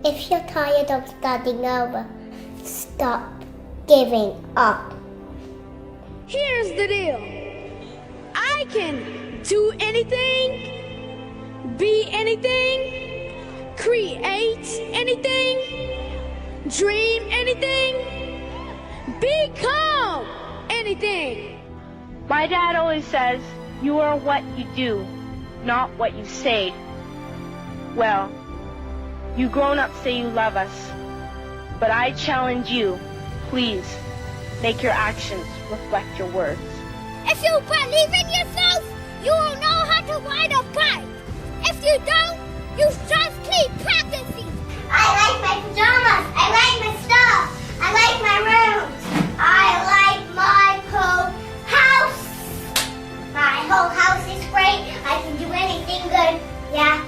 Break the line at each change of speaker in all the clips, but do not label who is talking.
If you're tired of starting over, stop giving up.
Here's the deal. I can do anything, be anything, create anything, dream anything, become anything.
My dad always says, you are what you do, not what you say. Well, you grown-ups say you love us, but I challenge you, please, make your actions reflect your words.
If you believe in yourself, you will know how to ride a bike. If you don't, you just keep practicing. I like my pajamas. I like my stuff. I like my rooms. I like my whole house. My whole house is great. I can do anything good. Yeah.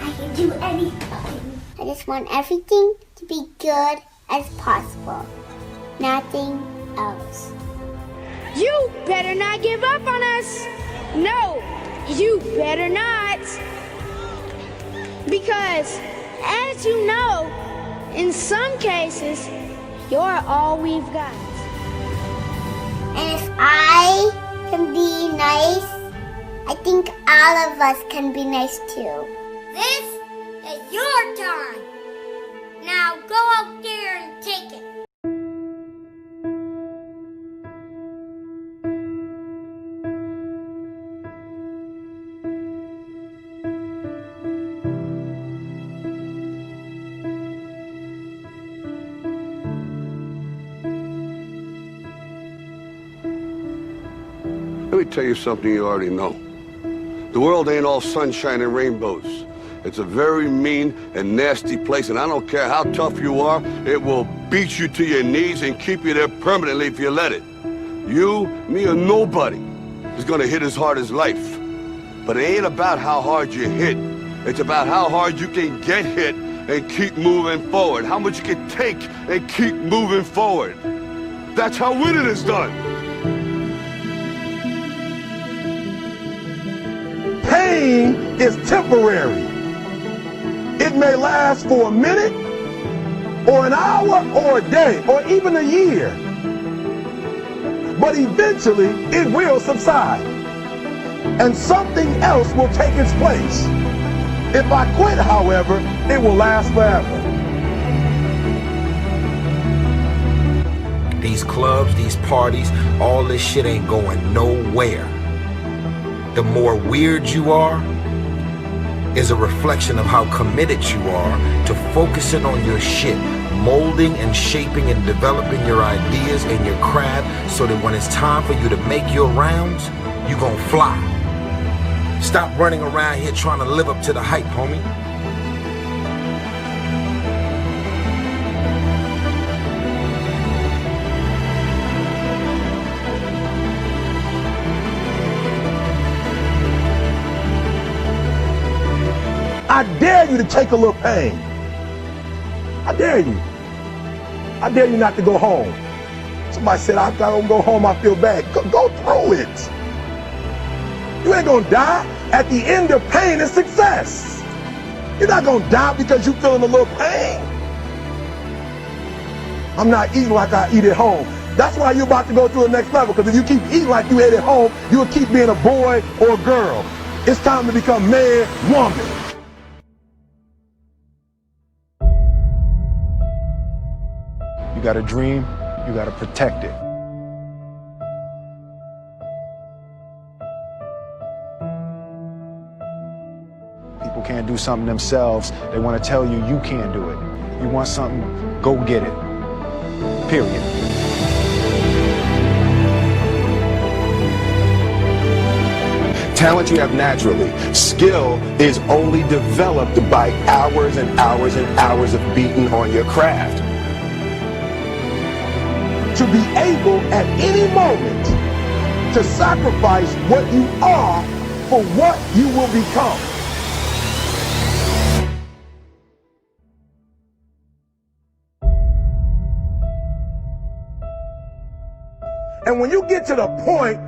I can do anything. I just want everything to be good as possible. Nothing else.
You better not give up on us. No, you better not. Because, as you know, in some cases, you're all we've got.
And if I can be nice, I think all of us can be nice too. This is your turn. Now go out there and take it.
Let me tell you something you already know. The world ain't all sunshine and rainbows. It's a very mean and nasty place, and I don't care how tough you are, it will beat you to your knees and keep you there permanently if you let it. You, me, or nobody is gonna hit as hard as life. But it ain't about how hard you hit. It's about how hard you can get hit and keep moving forward. How much you can take and keep moving forward. That's how winning is done.
Pain is temporary. It may last for a minute, or an hour, or a day, or even a year. But eventually, it will subside, and something else will take its place. If I quit, however, it will last forever.
These clubs, these parties, all this shit ain't going nowhere. The more weird you are is a reflection of how committed you are to focusing on your shit, molding and shaping and developing your ideas and your craft so that when it's time for you to make your rounds, you gon' fly. Stop running around here trying to live up to the hype, homie.
I dare you to take a little pain. I dare you. I dare you not to go home. Somebody said, I don't go home, I feel bad. Go through it. You ain't gonna die. At the end of pain is success. You're not gonna die because you're feeling a little pain. I'm not eating like I eat at home. That's why you're about to go to the next level, because if you keep eating like you ate at home, you'll keep being a boy or a girl. It's time to become man, woman. You got a dream, you got to protect it. People can't do something themselves. They want to tell you you can't do it. You want something, go get it. Period. Talent you have naturally. Skill is only developed by hours and hours and hours of beating on your craft. To be able at any moment to sacrifice what you are for what you will become. And when you get to the point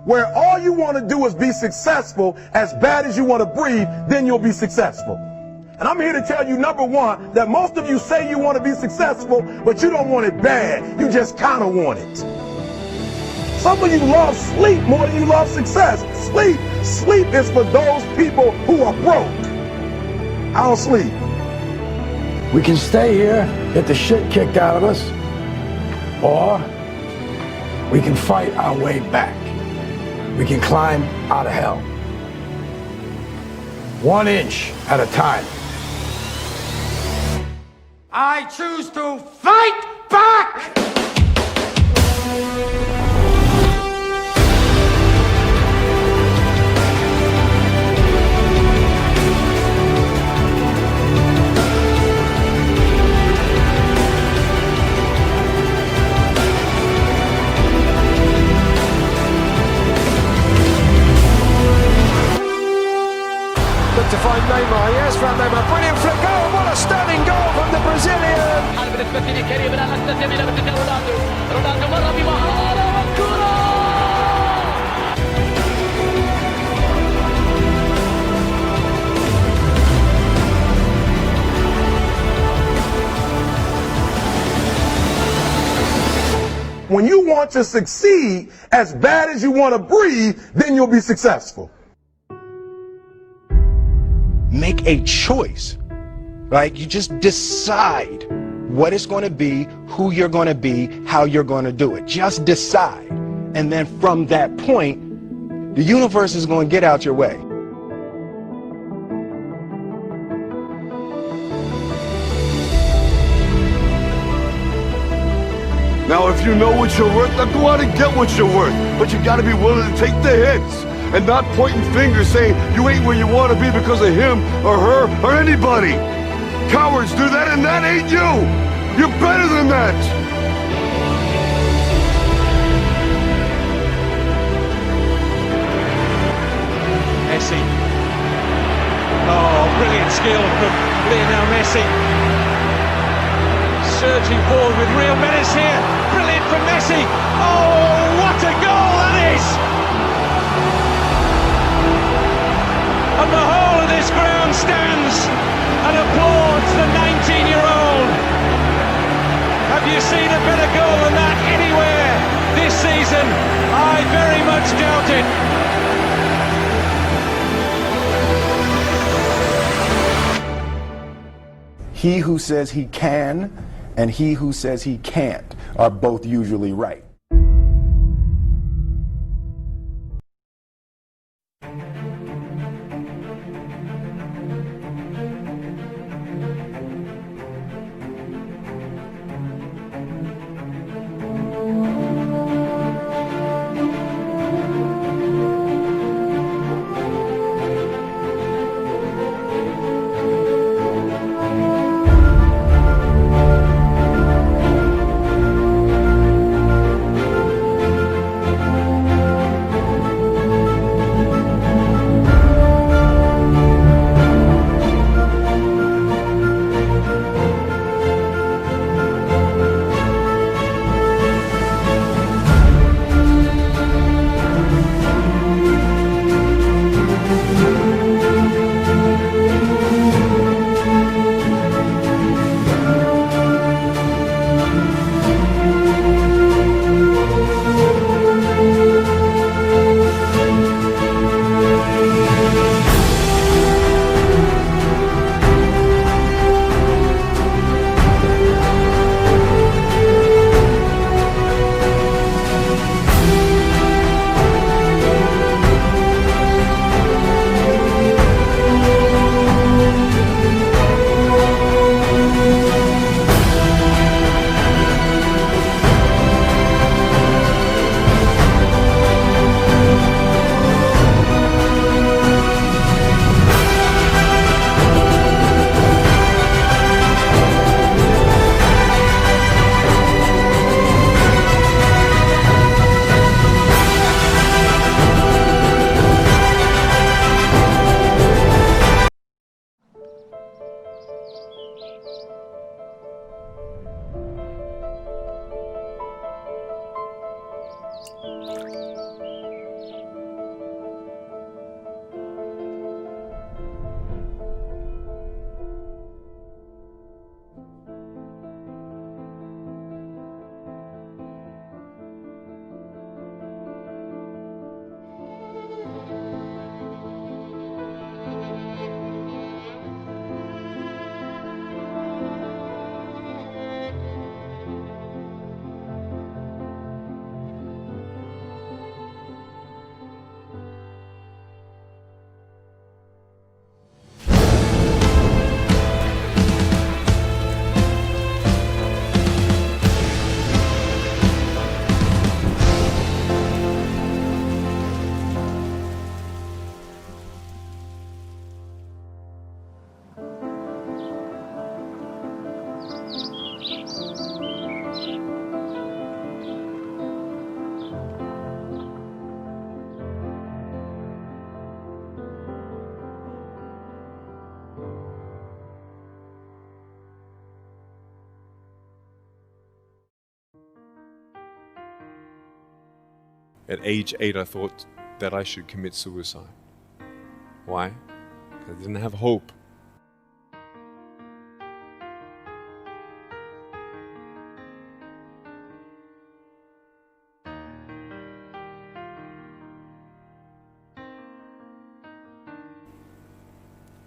where all you want to do is be successful, as bad as you want to breathe, then you'll be successful. And I'm here to tell you, number one, that most of you say you want to be successful, but you don't want it bad. You just kind of want it. Some of you love sleep more than you love success. Sleep is for those people who are broke. I don't sleep.
We can stay here, get the shit kicked out of us, or we can fight our way back. We can climb out of hell. 1 inch at a time. I choose to fight back!
To find Neymar, yes, from Neymar, brilliant flip goal, what a stunning goal from the Brazilian!
When you want to succeed as bad as you want to breathe, then you'll be successful.
Make a choice, right? You just decide what it's going to be, who you're going to be, how you're going to do it. Just decide. And then from that point, the universe is going to get out your way.
Now, if you know what you're worth, now go out and get what you're worth. But you got to be willing to take the hits. And not pointing fingers saying you ain't where you want to be because of him or her or anybody. Cowards do that, and that ain't you. You're better than that.
Messi. Oh, brilliant skill from Lionel Messi. Surging forward with real menace here. Brilliant from Messi. Oh, what a goal that is! And the whole of this ground stands and applauds the 19-year-old. Have you seen a better goal than that anywhere this season? I very much doubt
it. He who says he can and he who says he can't are both usually right.
At age 8, I thought that I should commit suicide. Why? Because I didn't have hope.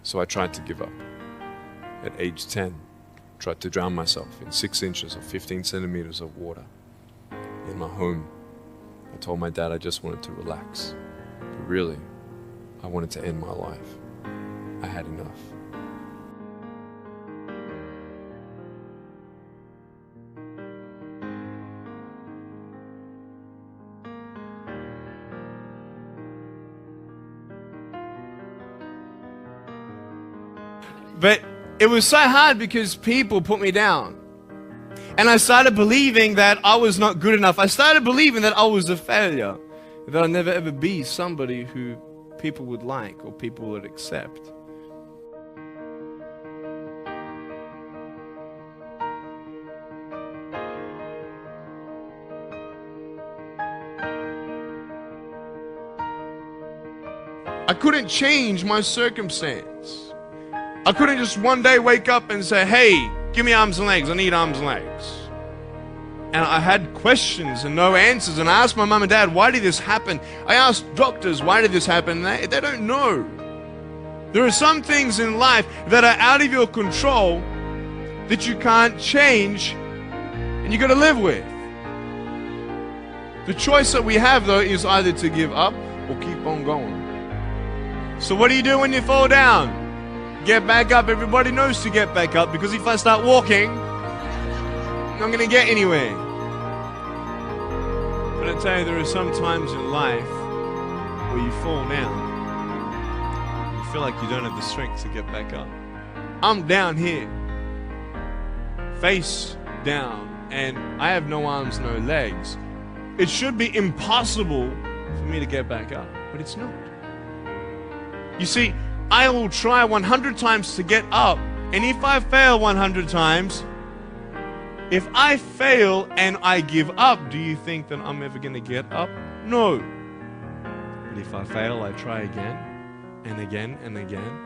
So I tried to give up. At age 10, tried to drown myself in 6 inches or 15 centimeters of water. In my home, I told my dad I just wanted to relax. But really, I wanted to end my life. I had enough.
But it was so hard because people put me down. And I started believing that I was not good enough. I started believing that I was a failure. That I'd never ever be somebody who people would like or people would accept. I couldn't change my circumstance. I couldn't just one day wake up and say, hey, give me arms and legs, I need arms and legs. And I had questions and no answers, and I asked my mum and dad, why did this happen? I asked doctors, why did this happen? They don't know. There are some things in life that are out of your control that you can't change and you got to live with. The choice that we have, though, is either to give up or keep on going. So what do you do when you fall down? Get back up. Everybody knows to get back up, because if I start walking, I'm not going to get anywhere. But I tell you, there are some times in life where you fall down. You feel like you don't have the strength to get back up. I'm down here, face down, and I have no arms, no legs. It should be impossible for me to get back up, but it's not. You see, I will try 100 times to get up, and if I fail 100 times, if I fail and I give up, do you think that I'm ever going to get up? No. But if I fail, I try again and again and again.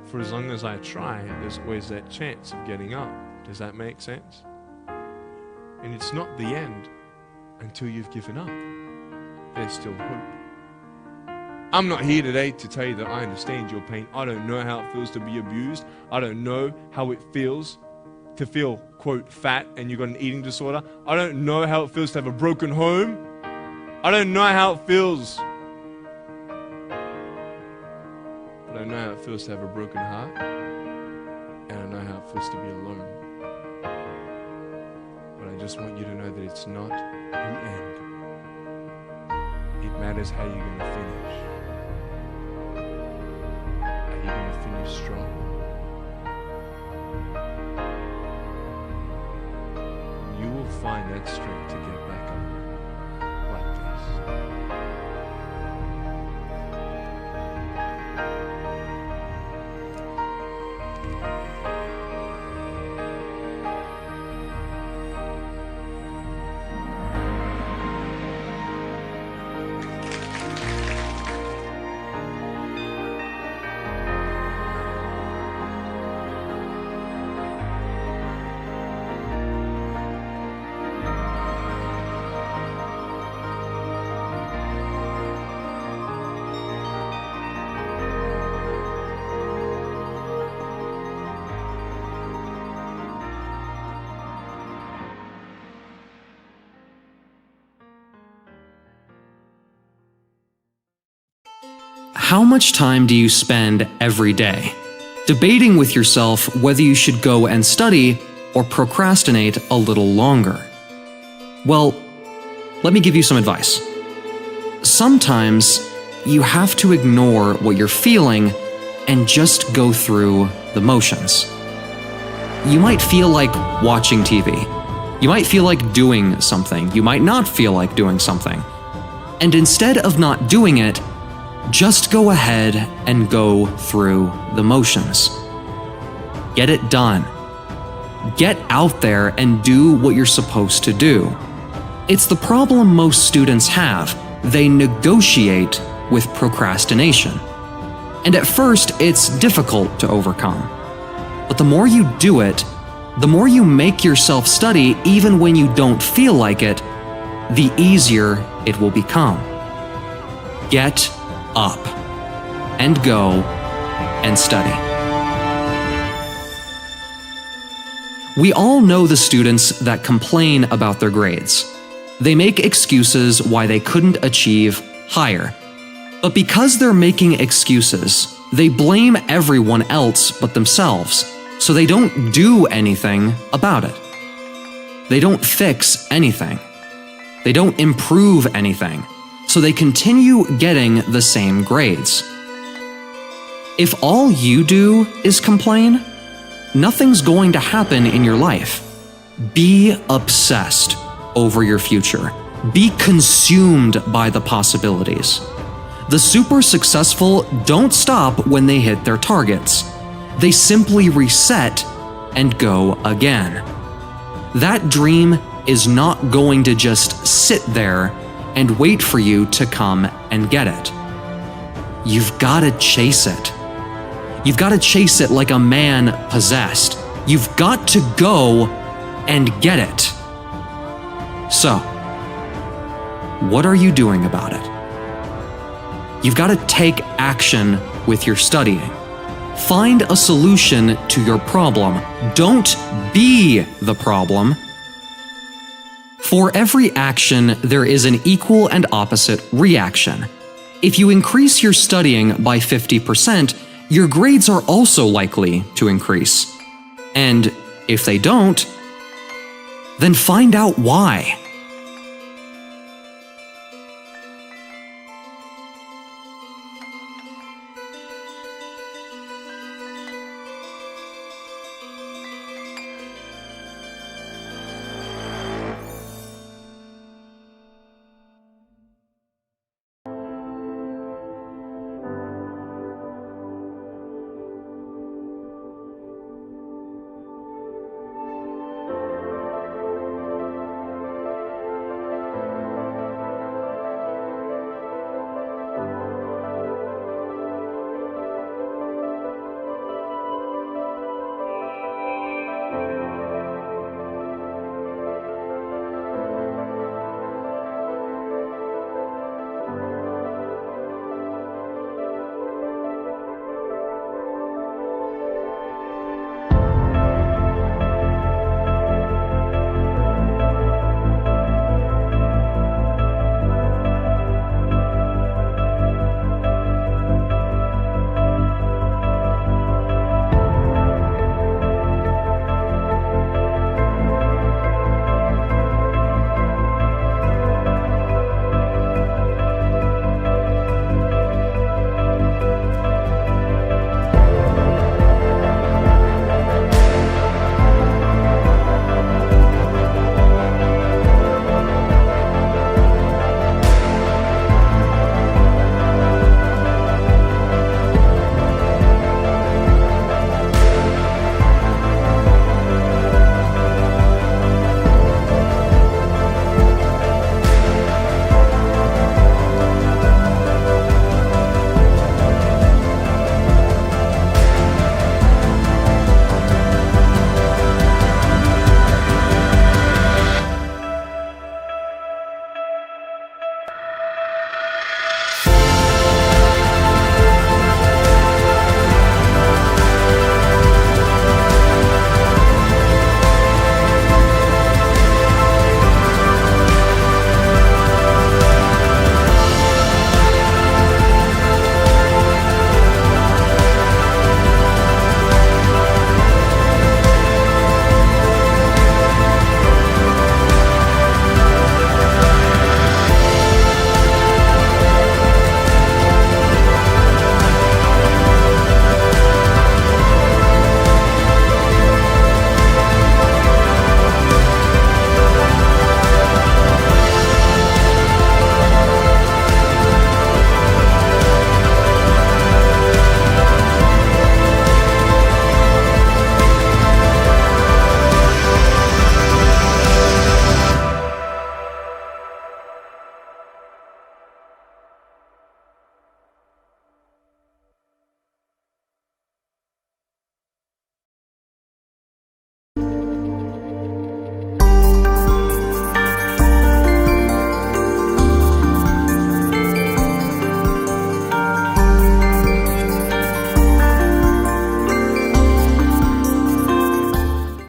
For as long as I try, there's always that chance of getting up. Does that make sense? And it's not the end until you've given up. There's still hope. I'm not here today to tell you that I understand your pain. I don't know how it feels to be abused. I don't know how it feels to feel, quote, fat and you've got an eating disorder. I don't know how it feels to have a broken home. I don't know how it feels. I don't know how it feels to have a broken heart. And I don't know how it feels to be alone. But I just want you to know that it's not the end. It matters how you're going to finish. Are you going to finish strong? You will find that strength to get back up like this.
How much time do you spend every day debating with yourself whether you should go and study or procrastinate a little longer? Well, let me give you some advice. Sometimes you have to ignore what you're feeling and just go through the motions. You might feel like watching TV. You might feel like doing something. You might not feel like doing something. And instead of not doing it, just go ahead and go through the motions. Get it done. Get out there and do what you're supposed to do. It's the problem most students have. they negotiate with procrastination. And at first, it's difficult to overcome. But the more you do it, the more you make yourself study even when you don't feel like it, the easier it will become. Get up and go and study. We all know the students that complain about their grades. They make excuses why they couldn't achieve higher. But because they're making excuses, they blame everyone else but themselves, so they don't do anything about it. They don't fix anything. They don't improve anything, so they continue getting the same grades. If all you do is complain, nothing's going to happen in your life. Be obsessed over your future. Be consumed by the possibilities. The super successful don't stop when they hit their targets. They simply reset and go again. That dream is not going to just sit there and wait for you to come and get it. You've got to chase it. You've got to chase it like a man possessed. You've got to go and get it. So, what are you doing about it? You've got to take action with your studying. Find a solution to your problem. Don't be the problem. For every action, there is an equal and opposite reaction. If you increase your studying by 50%, your grades are also likely to increase. And if they don't, then find out why.